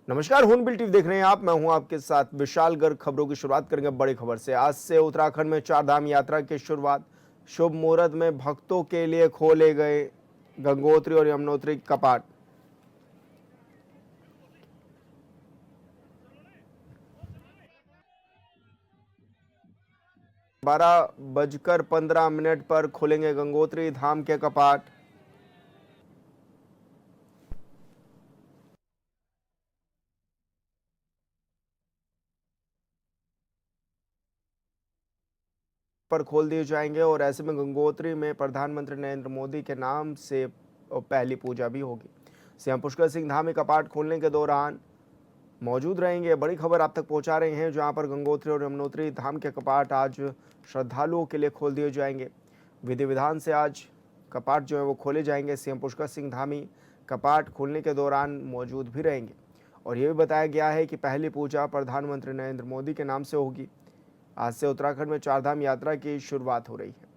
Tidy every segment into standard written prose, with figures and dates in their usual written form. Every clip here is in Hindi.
नमस्कार, हून बिल टीवी देख रहे हैं आप। मैं हूं आपके साथ विशाल गर्ग। खबरों की शुरुआत करेंगे बड़ी खबर से। आज से उत्तराखंड में चार धाम यात्रा की शुरुआत। शुभ मुहूर्त में भक्तों के लिए खोले गए गंगोत्री और यमुनोत्री कपाट। 12:15 पर खुलेंगे गंगोत्री धाम के कपाट। पर खोल दिए जाएंगे और ऐसे में गंगोत्री में प्रधानमंत्री नरेंद्र मोदी के नाम से पहली पूजा भी होगी। सीएम पुष्कर सिंह धामी कपाट खोलने के दौरान मौजूद रहेंगे। बड़ी खबर आप तक पहुंचा रहे हैं, जहां पर गंगोत्री और यमुनोत्री धाम के कपाट आज श्रद्धालुओं के लिए खोल दिए जाएंगे। विधि विधान से आज कपाट जो है वो खोले जाएंगे। सीएम पुष्कर सिंह धामी कपाट खोलने के दौरान मौजूद भी रहेंगे और ये भी बताया गया है कि पहली पूजा प्रधानमंत्री नरेंद्र मोदी के नाम से होगी। आज से उत्तराखंड में चारधाम यात्रा की शुरुआत हो रही है।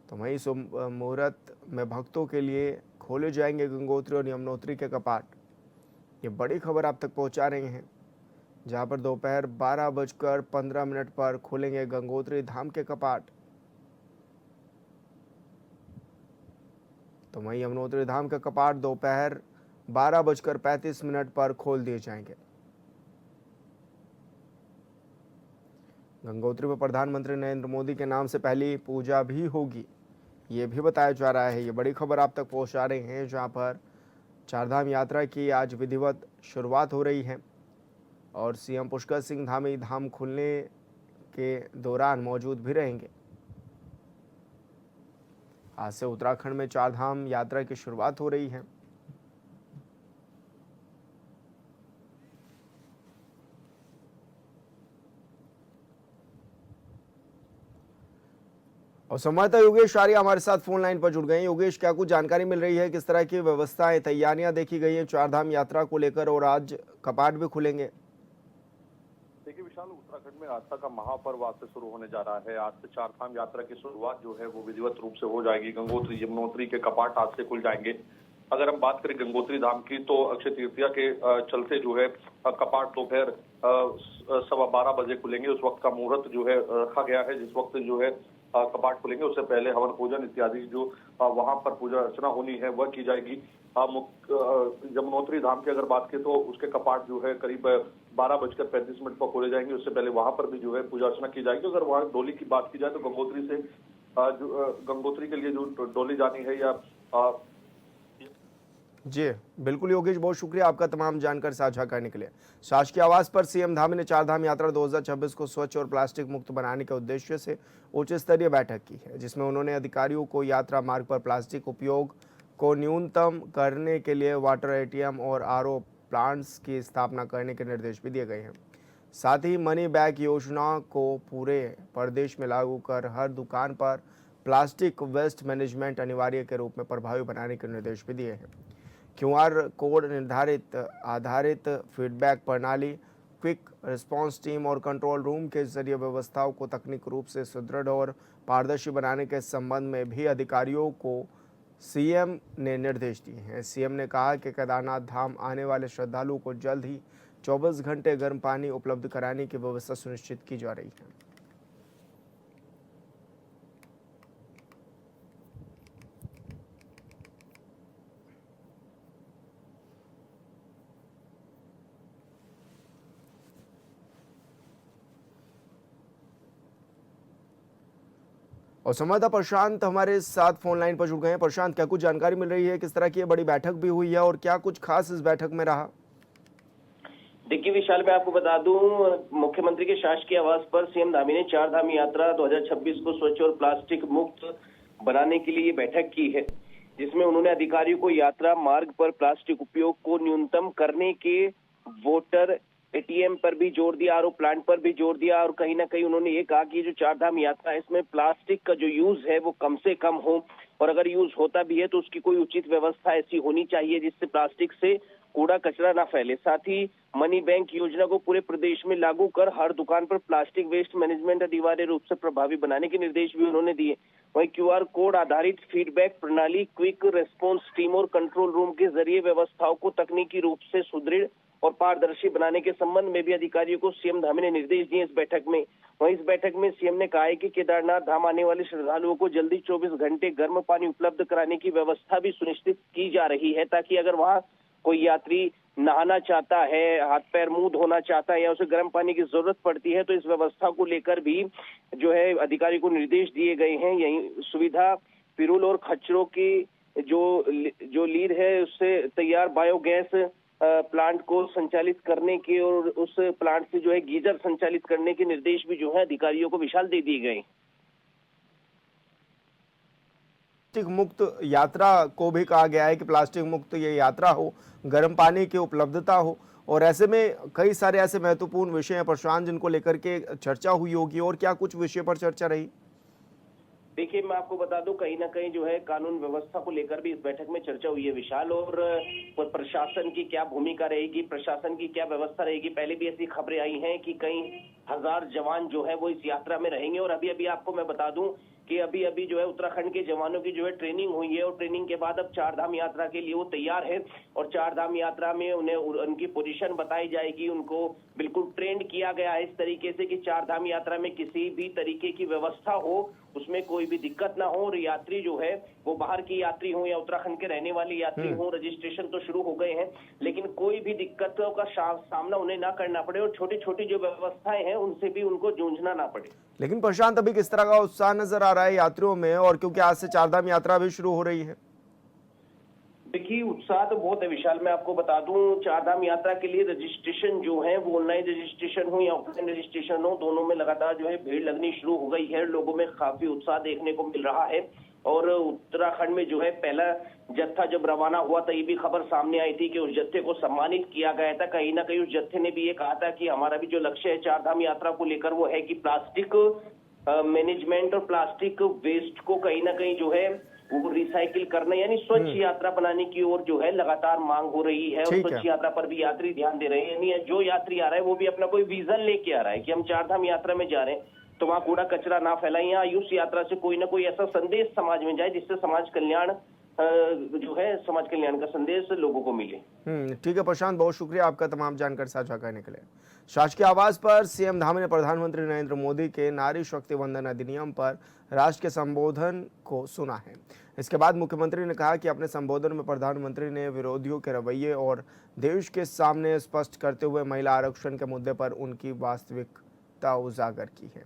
तो वहीं शुभ मुहूर्त में भक्तों के लिए खोले जाएंगे गंगोत्री और यमुनोत्री के कपाट। ये बड़ी खबर आप तक पहुंचा रहे हैं, जहां पर दोपहर 12:15 पर खुलेंगे गंगोत्री धाम के कपाट। तो वहीं यमुनोत्री धाम के कपाट दोपहर 12:35 पर खोल दिए जाएंगे। गंगोत्री में प्रधानमंत्री नरेंद्र मोदी के नाम से पहली पूजा भी होगी, ये भी बताया जा रहा है। ये बड़ी खबर आप तक पहुंचा रहे हैं, जहां पर चारधाम यात्रा की आज विधिवत शुरुआत हो रही है और सीएम पुष्कर सिंह धामी धाम खुलने के दौरान मौजूद भी रहेंगे। आज से उत्तराखंड में चारधाम यात्रा की शुरुआत हो रही है। और संवाददाता योगेश आर्य हमारे साथ फोन लाइन पर जुड़ गए हैं। योगेश, क्या कुछ जानकारी मिल रही है, किस तरह की व्यवस्थाएं तैयारियां देखी गई हैं चारधाम यात्रा को लेकर, और आज कपाट भी खुलेंगे? देखिए विशाल, उत्तराखंड में आस्था का महापर्व आज से शुरू होने जा रहा है। आज से चारधाम यात्रा की शुरुआत जो है वो विधिवत रूप से हो जाएगी। गंगोत्री यमुनोत्री के कपाट आज से खुल जाएंगे। अगर हम बात करें गंगोत्री धाम की, तो अक्षय तृतीया के चलते जो है कपाट दोपहर 12:15 बजे खुलेंगे। उस वक्त का मुहूर्त जो है रखा गया है, जिस वक्त जो है कपाट खुलेंगे उससे पहले हवन पूजन इत्यादि जो वहां पर पूजा अर्चना होनी है वह की जाएगी। यमुनोत्री धाम की अगर बात करें तो उसके कपाट जो है करीब 12:35 पर खोले जाएंगे। उससे पहले वहां पर भी जो है पूजा अर्चना की जाएगी। अगर वहां डोली की बात की जाए तो गंगोत्री से गंगोत्री के लिए जो डोली जानी है या जी बिल्कुल योगेश, बहुत शुक्रिया आपका तमाम जानकारी साझा करने के लिए। शासकीय आवास पर सीएम धामी ने चारधाम यात्रा 2026 को स्वच्छ और प्लास्टिक मुक्त बनाने के उद्देश्य से उच्च स्तरीय बैठक की है, जिसमें उन्होंने अधिकारियों को यात्रा मार्ग पर प्लास्टिक उपयोग को न्यूनतम करने के लिए वाटर एटीएम और आरओ प्लांट्स की स्थापना करने के निर्देश भी दिए गए हैं। साथ ही मनी बैग योजना को पूरे प्रदेश में लागू कर हर दुकान पर प्लास्टिक वेस्ट मैनेजमेंट अनिवार्य के रूप में प्रभावी बनाने के निर्देश भी दिए हैं। क्यूआर कोड निर्धारित आधारित फीडबैक प्रणाली, क्विक रिस्पांस टीम और कंट्रोल रूम के जरिए व्यवस्थाओं को तकनीक रूप से सुदृढ़ और पारदर्शी बनाने के संबंध में भी अधिकारियों को सीएम ने निर्देश दिए हैं। सीएम ने कहा कि केदारनाथ धाम आने वाले श्रद्धालुओं को जल्द ही 24 घंटे गर्म पानी उपलब्ध कराने की व्यवस्था सुनिश्चित की जा रही है। और संवाददाता प्रशांत हमारे साथ फोन लाइन पर जुड़ गए हैं। प्रशांत, क्या कुछ जानकारी मिल रही है, किस तरह की बड़ी बैठक भी हुई है और क्या कुछ खास इस बैठक में रहा? देखिए विशाल, मैं आपको बता दूं, मुख्यमंत्री के शासकीय आवास पर सीएम धामी ने चारधाम यात्रा 2026 को स्वच्छ और प्लास्टिक मुक्त बनाने के लिए बैठक की है, जिसमें उन्होंने अधिकारियों को यात्रा मार्ग पर प्लास्टिक उपयोग को न्यूनतम करने के वाटर एटीएम पर भी जोर दिया, आरओ प्लांट पर भी जोर दिया और कहीं ना कहीं उन्होंने ये कहा कि जो चारधाम यात्रा है इसमें प्लास्टिक का जो यूज है वो कम से कम हो और अगर यूज होता भी है तो उसकी कोई उचित व्यवस्था ऐसी होनी चाहिए जिससे प्लास्टिक से कूड़ा कचरा ना फैले। साथ ही मनी बैंक योजना को पूरे प्रदेश में लागू कर हर दुकान पर प्लास्टिक वेस्ट मैनेजमेंट अनिवार्य रूप से प्रभावी बनाने के निर्देश भी उन्होंने दिए। वहीं QR कोड आधारित फीडबैक प्रणाली, क्विक रेस्पॉन्स टीम और कंट्रोल रूम के जरिए व्यवस्थाओं को तकनीकी रूप से सुदृढ़ और पारदर्शी बनाने के संबंध में भी अधिकारियों को सीएम धामी ने निर्देश दिए इस बैठक में। वहीं इस बैठक में सीएम ने कहा है कि केदारनाथ धाम आने वाले श्रद्धालुओं को जल्दी 24 घंटे गर्म पानी उपलब्ध कराने की व्यवस्था भी सुनिश्चित की जा रही है, ताकि अगर वहां कोई यात्री नहाना चाहता है, हाथ पैर मुंह धोना चाहता है या उसे गर्म पानी की जरूरत पड़ती है, तो इस व्यवस्था को लेकर भी जो है अधिकारी को निर्देश दिए गए हैं। यही सुविधा पिरूल और खच्चरों की जो लीड है उससे तैयार बायोगैस प्लांट को संचालित करने के और उस प्लांट से जो है गीजर संचालित करने के निर्देश भी जो है अधिकारियों को विशाल दे दिए गए। प्लास्टिक मुक्त यात्रा को भी कहा गया है कि प्लास्टिक मुक्त ये यात्रा हो, गर्म पानी की उपलब्धता हो, और ऐसे में कई सारे ऐसे महत्वपूर्ण विषय हैं प्रशांत जिनको लेकर के चर्चा हुई होगी। और क्या कुछ विषय पर चर्चा रही? देखिए, मैं आपको बता दूं, कहीं ना कहीं जो है कानून व्यवस्था को लेकर भी इस बैठक में चर्चा हुई है विशाल, और प्रशासन की क्या भूमिका रहेगी, प्रशासन की क्या व्यवस्था रहेगी। पहले भी ऐसी खबरें आई हैं कि कई हजार जवान जो है वो इस यात्रा में रहेंगे, और अभी अभी आपको मैं बता दूं कि अभी अभी जो है उत्तराखंड के जवानों की जो है ट्रेनिंग हुई है, और ट्रेनिंग के बाद अब चार धाम यात्रा के लिए वो तैयार है, और चार धाम यात्रा में उन्हें उनकी पोजीशन बताई जाएगी, उनको बिल्कुल ट्रेंड किया गया है इस तरीके से कि चार धाम यात्रा में किसी भी तरीके की व्यवस्था हो, उसमें कोई भी दिक्कत ना हो, और यात्री जो है वो बाहर की यात्री हो या उत्तराखंड के रहने वाले यात्री हो, रजिस्ट्रेशन तो शुरू हो गए हैं, लेकिन कोई भी दिक्कतों का सामना उन्हें ना करना पड़े, और छोटी छोटी जो व्यवस्थाएं हैं उनसे भी उनको जूझना ना पड़े। लेकिन प्रशांत, अभी किस तरह का उत्साह नजर आ रहा है यात्रियों में, और क्योंकि आज से चारधाम यात्रा भी शुरू हो रही है? देखिए, उत्साह तो बहुत है विशाल। मैं आपको बता दूं, चारधाम यात्रा के लिए रजिस्ट्रेशन जो है वो ऑनलाइन रजिस्ट्रेशन हो या ऑफलाइन रजिस्ट्रेशन हो, दोनों में लगातार जो है भीड़ लगनी शुरू हो गई है। लोगों में काफी उत्साह देखने को मिल रहा है, और उत्तराखंड में जो है पहला जत्था जब रवाना हुआ तो ये भी खबर सामने आई थी कि उस जत्थे को सम्मानित किया गया था। कहीं ना कहीं उस जत्थे ने भी ये कहा था कि हमारा भी जो लक्ष्य है चारधाम यात्रा को लेकर वो है कि प्लास्टिक मैनेजमेंट और प्लास्टिक वेस्ट को कहीं ना कहीं जो है वो रिसाइकिल करना, यानी स्वच्छ यात्रा बनाने की ओर जो है लगातार मांग हो रही है, और स्वच्छ यात्रा पर भी यात्री ध्यान दे रहे हैं। यानी जो यात्री आ रहा है वो भी अपना कोई विजन लेके आ रहा है कि हम चारधाम यात्रा में जा रहे हैं तो वहाँ कूड़ा कचरा ना फैलाएं, या आयुष यात्रा से कोई ना कोई ऐसा संदेश समाज में जाए जिससे समाज कल्याण जो है समाज कल्याण का संदेश लोगों को मिले। ठीक है प्रशांत, बहुत शुक्रिया आपका तमाम जानकारी साझा करने के लिए। शासकीय आवास पर सीएम धामी ने प्रधानमंत्री नरेंद्र मोदी के नारी शक्ति वंदन अधिनियम पर राष्ट्र के संबोधन को सुना है। इसके बाद मुख्यमंत्री ने कहा कि अपने संबोधन में प्रधानमंत्री ने विरोधियों के रवैये और देश के सामने स्पष्ट करते हुए महिला आरक्षण के मुद्दे पर उनकी वास्तविकता उजागर की है।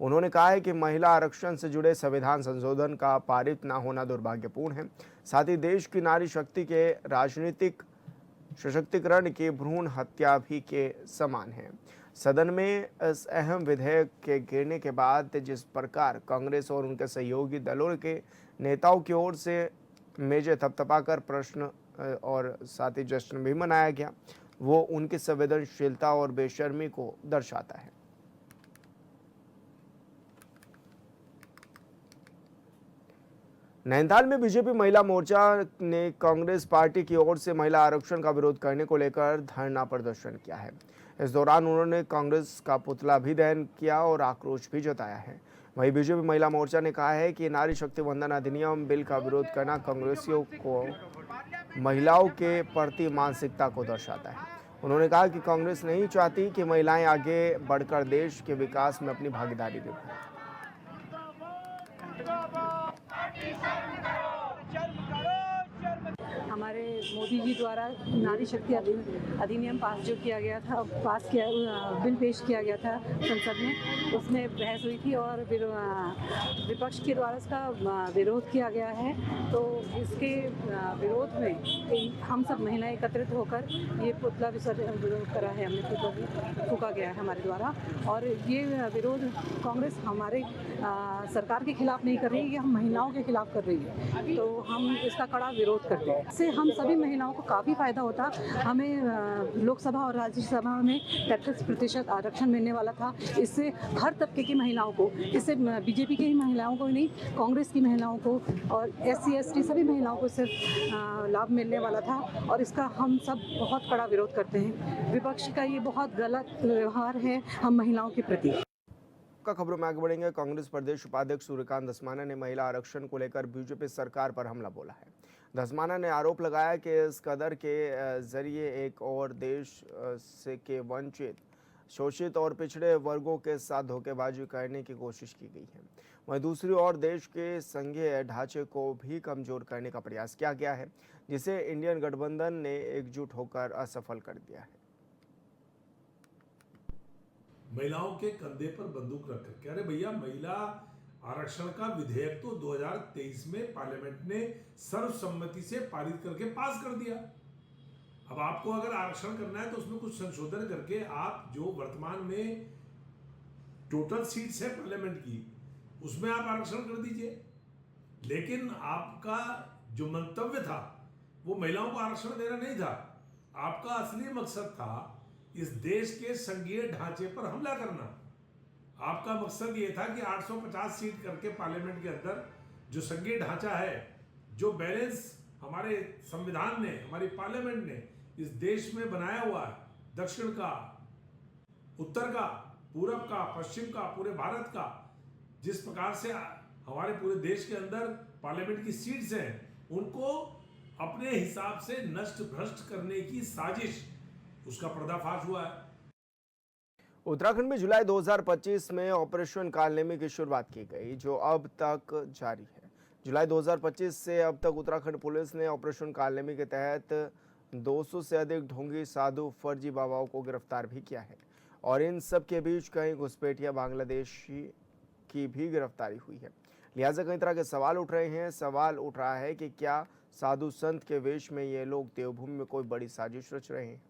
उन्होंने कहा है कि महिला आरक्षण से जुड़े संविधान संशोधन का पारित न होना दुर्भाग्यपूर्ण है, साथ ही देश की नारी शक्ति के राजनीतिक सशक्तिकरण की भ्रूण हत्या भी के समान है। सदन में इस अहम विधेयक के गिरने के बाद जिस प्रकार कांग्रेस और उनके सहयोगी दलों के नेताओं की ओर से मेजे थपथपाकर प्रश्न और साथ ही जश्न भी मनाया गया, वो उनकी संवेदनशीलता और बेशर्मी को दर्शाता है। नैनीताल में बीजेपी महिला मोर्चा ने कांग्रेस पार्टी की ओर से महिला आरक्षण का विरोध करने को लेकर धरना प्रदर्शन किया है। इस दौरान उन्होंने कांग्रेस का पुतला भी दहन किया और आक्रोश भी जताया है। वहीं बीजेपी महिला मोर्चा ने कहा है कि नारी शक्ति वंदन अधिनियम बिल का विरोध करना कांग्रेसियों को महिलाओं के प्रति मानसिकता को दर्शाता है। उन्होंने कहा कि कांग्रेस नहीं चाहती कि महिलाएं आगे बढ़कर देश के विकास में अपनी भागीदारी निभाएं। हमारे मोदी जी द्वारा नारी शक्ति अधिनियम जो किया गया था, बिल पेश किया गया था संसद में, उसमें बहस हुई थी और विपक्ष के द्वारा इसका विरोध किया गया है। तो इसके विरोध में हम सब महिलाएं एकत्रित होकर ये पुतला विरोध करा है, हमने पुतला फूका गया है हमारे द्वारा। और ये विरोध कांग्रेस हमारे सरकार के खिलाफ नहीं कर रही है, ये हम महिलाओं के खिलाफ कर रही है, तो हम इसका कड़ा विरोध करते हैं। इससे हम सभी महिलाओं को काफ़ी फायदा होता। हमें लोकसभा और राज्यसभा में 33% आरक्षण मिलने वाला था। इससे हर तबके की महिलाओं को, इससे बीजेपी की ही महिलाओं को नहीं, कांग्रेस की महिलाओं को और SC ST सभी महिलाओं को इससे लाभ मिलने वाला था, और इसका हम सब बहुत कड़ा विरोध करते हैं। विपक्ष का ये बहुत गलत व्यवहार है हम महिलाओं के प्रति। आपका खबरों में आगे बढ़ेंगे। कांग्रेस प्रदेश उपाध्यक्ष सूर्यकांत धस्माना ने महिला आरक्षण को लेकर बीजेपी सरकार पर हमला बोला है। धस्माना ने आरोप लगाया कि इस कदर के जरिए एक और देश से के वंचित, शोषित और पिछड़े वर्गों के साथ धोखेबाजी करने की कोशिश की गई है। वहीं दूसरी ओर देश के संघीय ढांचे को भी कमजोर करने का प्रयास किया गया है, जिसे इंडियन गठबंधन ने एकजुट होकर असफल कर दिया है। महिलाओं के कंधे पर बंदूक रख कर, अरे भैया, महिला आरक्षण का विधेयक तो 2023 में पार्लियामेंट ने सर्वसम्मति से पारित करके पास कर दिया। अब आपको अगर आरक्षण करना है तो उसमें कुछ संशोधन करके आप जो वर्तमान में टोटल सीट्स है पार्लियामेंट की, उसमें आप आरक्षण कर दीजिए। लेकिन आपका जो मंतव्य था वो महिलाओं को आरक्षण देना नहीं था। आपका असली मकसद था इस देश के संघीय ढांचे पर हमला करना। आपका मकसद ये था कि 850 सीट करके पार्लियामेंट के अंदर जो संघीय ढांचा है, जो बैलेंस हमारे संविधान ने, हमारी पार्लियामेंट ने इस देश में बनाया हुआ है, दक्षिण का, उत्तर का, पूरब का, पश्चिम का, पूरे भारत का, जिस प्रकार से हमारे पूरे देश के अंदर पार्लियामेंट की सीट्स हैं, उनको अपने हिसाब से नष्ट भ्रष्ट करने की साजिश, उसका पर्दाफाश हुआ है। उत्तराखंड में जुलाई 2025 में ऑपरेशन कालनेमी की शुरुआत की गई, जो अब तक जारी है। जुलाई 2025 से अब तक उत्तराखंड पुलिस ने ऑपरेशन कालनेमी के तहत 200 से अधिक ढोंगी, साधु, फर्जी बाबाओं को गिरफ्तार भी किया है और इन सब के बीच कई घुसपैठिया बांग्लादेशी की भी गिरफ्तारी हुई है। लिहाजा कई तरह के सवाल उठ रहे हैं। सवाल उठ रहा है कि क्या साधु संत के वेश में ये लोग देवभूमि में कोई बड़ी साजिश रच रहे हैं।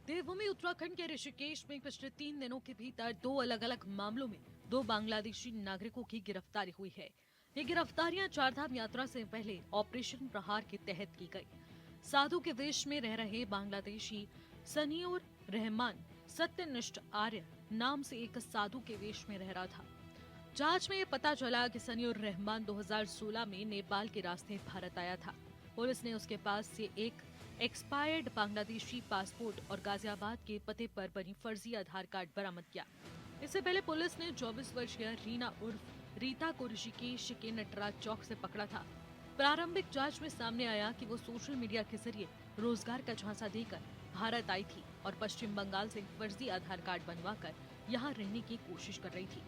देवभूमि उत्तराखंड के ऋषिकेश में पिछले 3 दिनों के भीतर 2 अलग अलग मामलों में 2 बांग्लादेशी नागरिकों की गिरफ्तारी हुई है। ये गिरफ्तारियां चारधाम यात्रा से पहले ऑपरेशन प्रहार के तहत की गई। साधु के वेश में रह रहे बांग्लादेशी सनीउर रहमान सत्यनिष्ठ आर्य नाम से एक साधु के वेश में रह रहा था। जांच में ये पता चला कि सनीउर रहमान 2016 में नेपाल के रास्ते भारत आया था। पुलिस ने उसके पास से एक एक्सपायर्ड बांग्लादेशी पासपोर्ट और गाजियाबाद के पते पर बनी फर्जी आधार कार्ड बरामद किया। इससे पहले पुलिस ने 24 वर्षीय रीना उर्फ रीता को ऋषिकेश के नटराज चौक से पकड़ा था। प्रारंभिक जांच में सामने आया कि वो सोशल मीडिया के जरिए रोजगार का झांसा देकर भारत आई थी और पश्चिम बंगाल से फर्जी आधार कार्ड बनवाकर यहाँ रहने की कोशिश कर रही थी।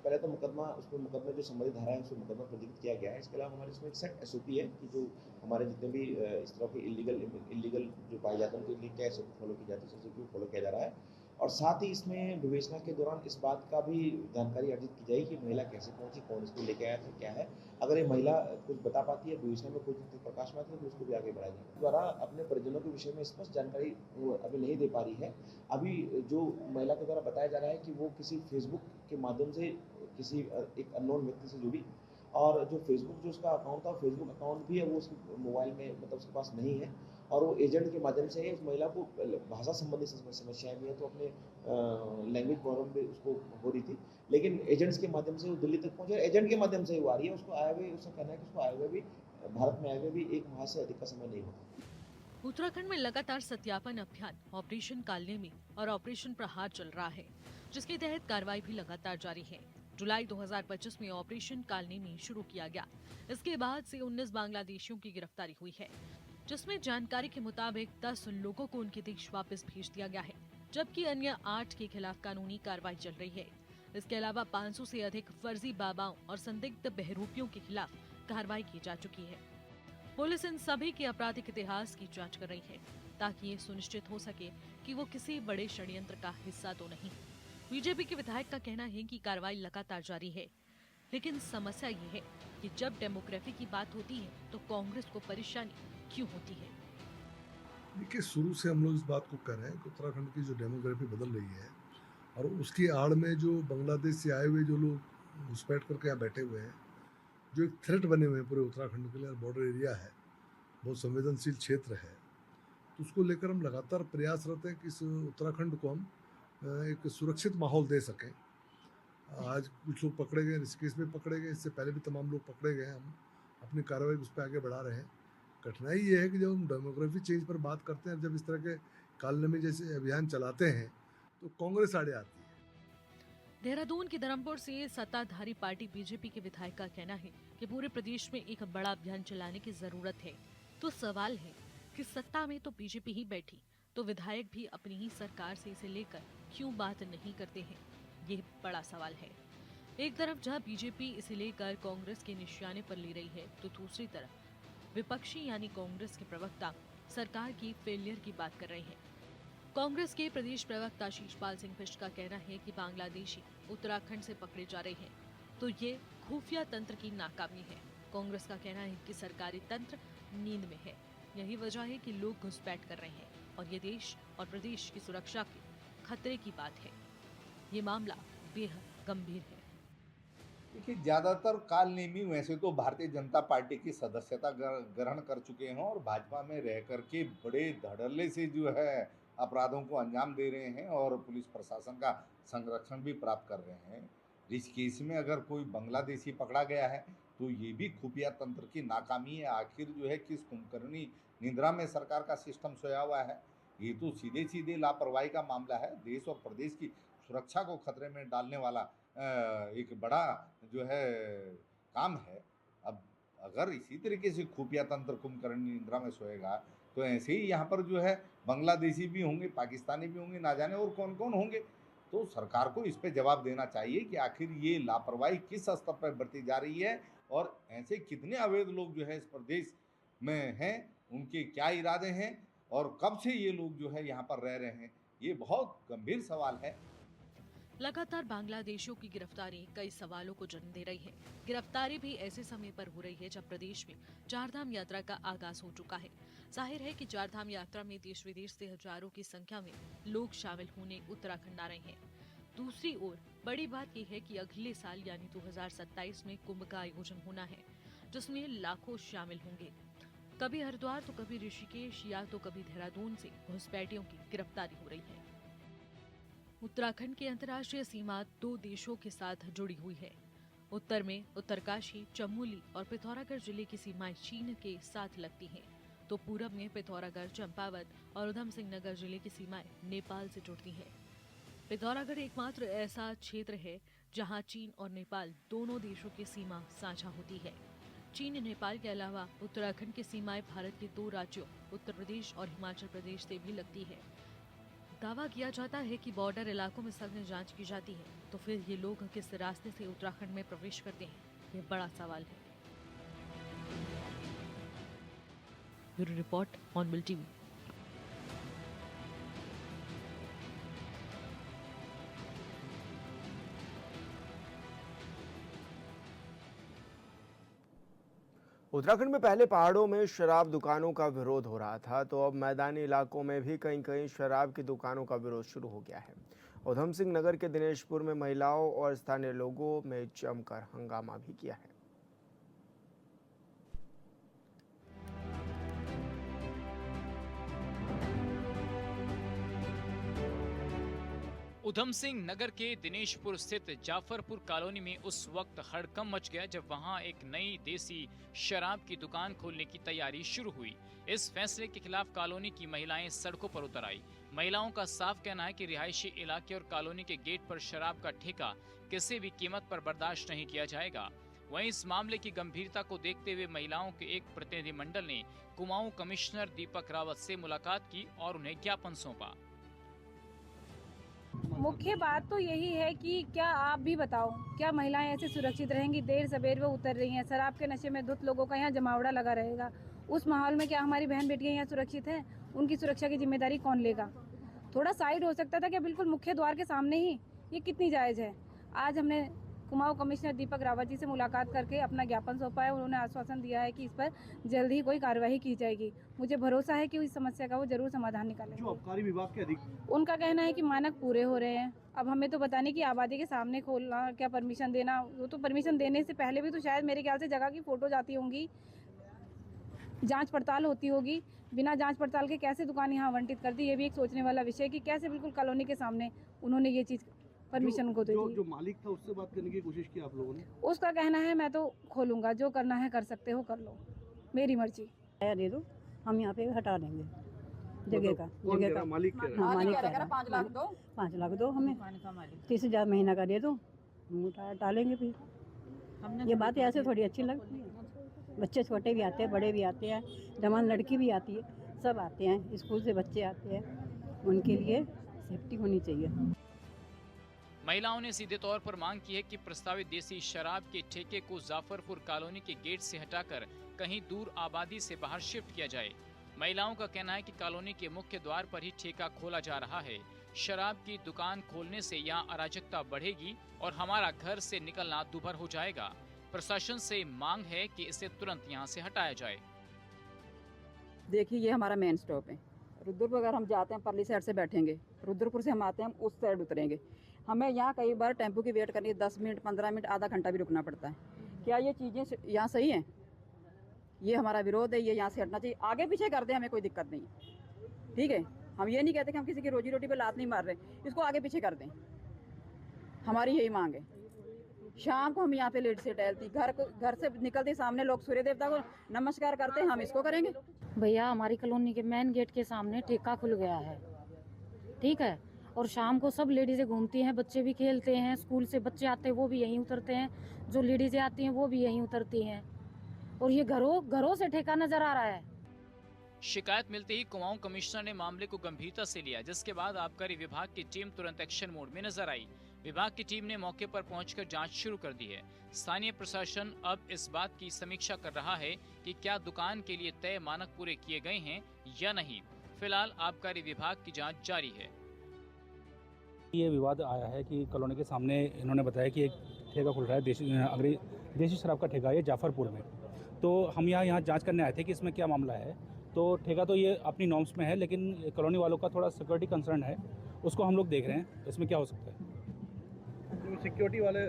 पहले तो मुकदमे जो संबंधित धारा है उसमें मुकदमा पंजीकृत किया गया है। इसके अलावा हमारे इसमें एक सेट एसओपी है कि जो हमारे जितने भी इस तरह के इलीगल जो पाए जाते हैं उनके लिए क्या एसओपी फॉलो की जाती है, एसओपी फॉलो किया जा रहा है। और साथ ही इसमें विवेचना के दौरान इस बात का भी जानकारी अर्जित की जाएगी कि महिला कैसे पहुंची, कौन इसको लेके आया था, क्या है। अगर ये महिला कुछ बता पाती है, विवेचना में कुछ प्रकाश में आती है, तो उसको भी आगे बढ़ाया जाएगा। द्वारा अपने परिजनों के विषय में स्पष्ट जानकारी अभी नहीं दे पा रही है। अभी जो महिला के द्वारा बताया जा रहा है कि वो किसी फेसबुक के माध्यम से किसी एक अननोन व्यक्ति से जुड़ी, और जो फेसबुक जो उसका अकाउंट था, फेसबुक अकाउंट भी है वो उसके मोबाइल में मतलब उसके पास नहीं है, और वो एजेंट के माध्यम से उस महिला को भाषा संबंधी समस्याएं भी है, तो अपने लैंग्वेज प्रॉब्लम भी उसको हो रही थी, लेकिन एजेंट्स के माध्यम से वो दिल्ली तक पहुंचे। एजेंट के माध्यम से वो आ रही है। उसको आए हुए, उसका कहना है कि उसको आए हुए भी भारत में आए हुए भी 1 माह से अधिक का समय नहीं होता। उत्तराखंड में लगातार सत्यापन अभियान ऑपरेशन कालनेमी और ऑपरेशन प्रहार चल रहा है, जिसके तहत कार्रवाई भी लगातार जारी है। जुलाई 2025 में ऑपरेशन कालनेमी शुरू किया गया। इसके बाद से 19 बांग्लादेशियों की गिरफ्तारी हुई है, जिसमें जानकारी के मुताबिक 10 लोगों को उनके देश वापस भेज दिया गया है, जबकि अन्य 8 के खिलाफ कानूनी कार्रवाई चल रही है। इसके अलावा 500 से अधिक फर्जी बाबाओं और संदिग्ध बहरूपियों के खिलाफ कार्रवाई की जा चुकी है। पुलिस इन सभी के आपराधिक इतिहास की जांच कर रही है, ताकि ये सुनिश्चित हो सके कि वो किसी बड़े षड्यंत्र का हिस्सा तो नहीं। बीजेपी के विधायक का कहना है कि कार्रवाई लगातार जारी है, लेकिन समस्या ये है कि जब डेमोग्राफी की बात होती है तो कांग्रेस को परेशानी क्यों होती है। देखिए, शुरू से हम लोग इस बात को कर रहे हैं कि उत्तराखंड की जो डेमोग्राफी बदल रही है और उसकी आड़ में जो बांग्लादेश से आए हुए जो लोग घुसपैठ करके यहाँ बैठे हुए हैं, जो एक थ्रेट बने हुए हैं पूरे उत्तराखंड के लिए, बॉर्डर एरिया है, बहुत संवेदनशील क्षेत्र है, तो उसको लेकर हम लगातार प्रयासरत हैं कि इस उत्तराखंड को हम एक सुरक्षित माहौल दे सकें। आज कुछ लोग पकड़े गए, ऋषिकेश में पकड़े गए, इससे पहले भी तमाम लोग पकड़े गए। हम अपनी कार्रवाई उस पर आगे बढ़ा रहे हैं कठिनाई ये है कि जब हम डेमोग्राफी चेंज पर बात करते हैं, जब इस तरह के कालनामे जैसे अभियान चलाते हैं तो कांग्रेस आड़े आती है। देहरादून की धर्मपुर से सत्ताधारी पार्टी बीजेपी के विधायक का कहना है कि पूरे प्रदेश में एक बड़ा अभियान चलाने की जरूरत है। तो सवाल है कि सत्ता में तो बीजेपी ही बैठी, तो विधायक भी अपनी ही सरकार से इसे लेकर क्यों बात नहीं करते हैं, ये बड़ा सवाल है। एक तरफ जहां बीजेपी इसे लेकर कांग्रेस के निशाने पर ले रही है, तो दूसरी तरफ विपक्षी यानी कांग्रेस के प्रवक्ता सरकार की फेलियर की बात कर रहे हैं। कांग्रेस के प्रदेश प्रवक्ता शीशपाल सिंह बिष्ट का कहना है कि बांग्लादेशी उत्तराखंड से पकड़े जा रहे हैं, तो ये खुफिया तंत्र की नाकामी है। कांग्रेस का कहना है कि सरकारी तंत्र नींद में है, यही वजह है कि लोग घुसपैठ कर रहे हैं और ये देश और प्रदेश की सुरक्षा के खतरे की बात है। ये मामला बेहद गंभीर है। देखिए, ज़्यादातर कालनेमी वैसे तो भारतीय जनता पार्टी की सदस्यता ग्रहण कर चुके हैं और भाजपा में रह करके बड़े धड़ल्ले से जो है अपराधों को अंजाम दे रहे हैं और पुलिस प्रशासन का संरक्षण भी प्राप्त कर रहे हैं। इस केस में अगर कोई बांग्लादेशी पकड़ा गया है तो ये भी खुफिया तंत्र की नाकामी है। आखिर जो है किस कुंभकर्णी निद्रा में सरकार का सिस्टम सोया हुआ है। ये तो सीधे सीधे लापरवाही का मामला है। देश और प्रदेश की सुरक्षा को खतरे में डालने वाला एक बड़ा जो है काम है। अब अगर इसी तरीके से खुफिया तंत्र कुंभकर्णी निद्रा में सोएगा तो ऐसे ही यहाँ पर जो है बांग्लादेशी भी होंगे, पाकिस्तानी भी होंगे, ना जाने और कौन कौन होंगे। तो सरकार को इस पे जवाब देना चाहिए कि आखिर ये लापरवाही किस स्तर पर बरती जा रही है और ऐसे कितने अवैध लोग जो है इस प्रदेश में हैं, उनके क्या इरादे हैं और कब से ये लोग जो है यहाँ पर रह रहे हैं। ये बहुत गंभीर सवाल है। लगातार बांग्लादेशियों की गिरफ्तारी कई सवालों को जन्म दे रही है। गिरफ्तारी भी ऐसे समय पर हो रही है जब प्रदेश में चारधाम यात्रा का आगाज हो चुका है। जाहिर है कि चारधाम यात्रा में देश विदेश से हजारों की संख्या में लोग शामिल होने उत्तराखंड आ रहे हैं। दूसरी ओर बड़ी बात यह है कि अगले साल यानी 2027 में कुंभ का आयोजन होना है, जिसमें लाखों शामिल होंगे। कभी हरिद्वार तो कभी ऋषिकेश या तो कभी देहरादून से घुसपैठियों की गिरफ्तारी हो रही है। उत्तराखंड की अंतर्राष्ट्रीय सीमा 2 देशों के साथ जुड़ी हुई है। उत्तर में उत्तरकाशी, चमोली और पिथौरागढ़ जिले की सीमाएं चीन के साथ लगती हैं, तो पूरब में पिथौरागढ़, चंपावत और उधम सिंह नगर जिले की सीमाएं नेपाल से जुड़ती हैं। पिथौरागढ़ एकमात्र ऐसा क्षेत्र है जहां चीन और नेपाल दोनों देशों की सीमा साझा होती है। चीन नेपाल के अलावा उत्तराखंड की सीमाएं भारत के 2 राज्यों उत्तर प्रदेश और हिमाचल प्रदेश से भी लगती है। दावा किया जाता है कि बॉर्डर इलाकों में सघन जांच की जाती है, तो फिर ये लोग किस रास्ते से उत्तराखंड में प्रवेश करते हैं, ये बड़ा सवाल है। ब्यूरो रिपोर्ट, ऑनबिल टीवी। उत्तराखंड में पहले पहाड़ों में शराब दुकानों का विरोध हो रहा था, तो अब मैदानी इलाकों में भी कहीं कहीं शराब की दुकानों का विरोध शुरू हो गया है। उधम सिंह नगर के दिनेशपुर में महिलाओं और स्थानीय लोगों में जमकर हंगामा भी किया है। उधम सिंह नगर के दिनेशपुर स्थित जाफरपुर कॉलोनी में उस वक्त हड़कंप मच गया जब वहां एक नई देसी शराब की दुकान खोलने की तैयारी शुरू हुई। इस फैसले के खिलाफ कॉलोनी की महिलाएं सड़कों पर उतर आई। महिलाओं का साफ कहना है कि रिहायशी इलाके और कॉलोनी के गेट पर शराब का ठेका किसी भी कीमत पर बर्दाश्त नहीं किया जाएगा। वहीं इस मामले की गंभीरता को देखते हुए महिलाओं के एक प्रतिनिधिमंडल ने कुमाऊं कमिश्नर दीपक रावत से मुलाकात की और उन्हें ज्ञापन सौंपा। मुख्य बात तो यही है कि क्या आप भी बताओ, क्या महिलाएं ऐसे सुरक्षित रहेंगी? देर सवेर वो उतर रही हैं, शराब के नशे में धुत लोगों का यहाँ जमावड़ा लगा रहेगा। उस माहौल में क्या हमारी बहन बेटियां यहाँ सुरक्षित हैं? उनकी सुरक्षा की जिम्मेदारी कौन लेगा? थोड़ा साइड हो सकता था क्या बिल्कुल मुख्य द्वार के सामने ही? ये कितनी जायज़ है? आज हमने कुमाऊं कमिश्नर दीपक रावत जी से मुलाकात करके अपना ज्ञापन सौंपा है। उन्होंने आश्वासन दिया है कि इस पर जल्द ही कोई कार्यवाही की जाएगी। मुझे भरोसा है कि इस समस्या का वो जरूर समाधान निकालेंगे। जो आबकारी विभाग के अधिकारी, उनका कहना है कि मानक पूरे हो रहे हैं। अब हमें तो बताने की आबादी के सामने खोलना, क्या परमिशन देना, वो तो परमिशन देने से पहले भी तो शायद मेरे ख्याल से जगह की फोटो जाती होंगी, जांच पड़ताल होती होगी। बिना जांच पड़ताल के कैसे दुकान यहाँ आवंटित कर दी, ये भी एक सोचने वाला विषय है कि कैसे बिल्कुल कॉलोनी के सामने उन्होंने ये चीज़ परमिशन को दे दी। जो मालिक था उससे बात करने की कोशिश की आप लोगों ने? उसका कहना है मैं तो खोलूंगा, जो करना है कर सकते हो कर लो, मेरी मर्जी। किराया दे दो, हम यहाँ पे हटा देंगे जगह का। कौन कह रहा? मालिक कह रहा है? हाँ, मालिक कह रहा है 5 लाख दो, 5 लाख दो हमें, 30,000 महीना का दे दो, हम टालेंगे फिर। ये बात ऐसे थोड़ी अच्छी लगती है। बच्चे छोटे भी आते हैं, बड़े भी आते हैं, जवान लड़की भी आती है, सब आते हैं, स्कूल से बच्चे आते हैं, उनके लिए सेफ्टी होनी चाहिए। महिलाओं ने सीधे तौर पर मांग की है कि प्रस्तावित देसी शराब के ठेके को जाफरपुर कॉलोनी के गेट से हटाकर कहीं दूर आबादी से बाहर शिफ्ट किया जाए। महिलाओं का कहना है कि कॉलोनी के मुख्य द्वार पर ही ठेका खोला जा रहा है। शराब की दुकान खोलने से यहाँ अराजकता बढ़ेगी और हमारा घर से निकलना दूभर हो जाएगा। प्रशासन से मांग है कि इसे तुरंत यहाँ से हटाया जाए। देखिए, ये हमारा मेन स्टॉप है। रुद्रपुर अगर हम जाते हैं परली साइड से बैठेंगे, रुद्रपुर से हम आते हैं, हम उस साइड उतरेंगे। हमें यहाँ कई बार टेम्पो की वेट करनी है, 10 मिनट 15 मिनट आधा घंटा भी रुकना पड़ता है। क्या ये चीज़ें यहाँ सही हैं? ये हमारा विरोध है, ये यहाँ से हटना चाहिए। आगे पीछे कर दे, हमें कोई दिक्कत नहीं, ठीक है। हम ये नहीं कहते कि हम किसी की रोजी रोटी पे लात नहीं मार रहे, इसको आगे पीछे कर दें, हमारी यही मांग है। शाम को हम यहाँ पे लेट से टहलती, घर से निकलते सामने लोग सूर्य देवता को नमस्कार करते हैं, हम इसको करेंगे। भैया, हमारी कॉलोनी के मेन गेट के सामने ठेका खुल गया है, ठीक है, और शाम को सब लेडीजें घूमती हैं, बच्चे भी खेलते हैं, स्कूल से बच्चे आते हैं वो भी यहीं उतरते हैं, जो लेडीजें आती हैं वो भी यहीं उतरती हैं, और ये घरों से ठेका नजर आ रहा है। शिकायत मिलते ही कुमाऊं कमिश्नर ने मामले को गंभीरता से लिया, जिसके बाद आबकारी विभाग की टीम तुरंत एक्शन मोड में नजर आई। विभाग की टीम ने मौके पर पहुंचकर जांच शुरू कर दी है। स्थानीय प्रशासन अब इस बात की समीक्षा कर रहा है कि क्या दुकान के लिए तय मानक पूरे किए गए हैं या नहीं। फिलहाल आबकारी विभाग की जांच जारी है। ये विवाद आया है कि कॉलोनी के सामने इन्होंने बताया कि एक ठेका खुल रहा है, देसी शराब का ठेका है जाफरपुर में। तो हम यहाँ जांच करने आए थे कि इसमें क्या मामला है। तो ठेका तो ये अपनी नॉर्म्स में है, लेकिन कॉलोनी वालों का थोड़ा सिक्योरिटी कंसर्न है, उसको हम लोग देख रहे हैं इसमें क्या हो सकता है। सिक्योरिटी वाले,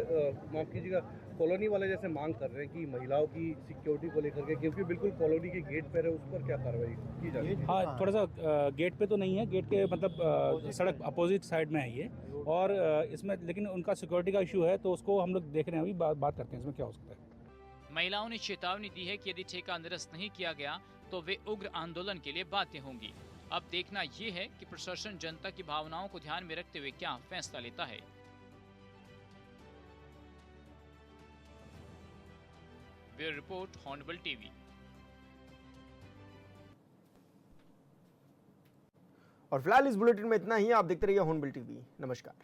माफ कीजिएगा, कॉलोनी वाले जैसे मांग कर रहे हैं कि महिलाओं की सिक्योरिटी को लेकर के, क्योंकि बिल्कुल कॉलोनी के गेट पर है, उस पर क्या कार्रवाई की जा रही है? हाँ, थोड़ा सा गेट पे तो नहीं है, गेट के मतलब सड़क अपोजिट साइड में है ये, और इसमें लेकिन उनका सिक्योरिटी का इशू है, तो उसको हम लोग देख रहे हैं, अभी बात करते हैं इसमें क्या हो सकता है। महिलाओं ने चेतावनी दी है कि यदि ठेका निरस्त नहीं किया गया तो वे उग्र आंदोलन के लिए बाध्य होंगी। अब देखना ये है कि प्रशासन जनता की भावनाओं को ध्यान में रखते हुए क्या फैसला लेता है। Bureau report, hornbill TV. और फिलहाल इस बुलेटिन में इतना ही। आप देखते रहिए हॉर्नबिल टीवी। नमस्कार।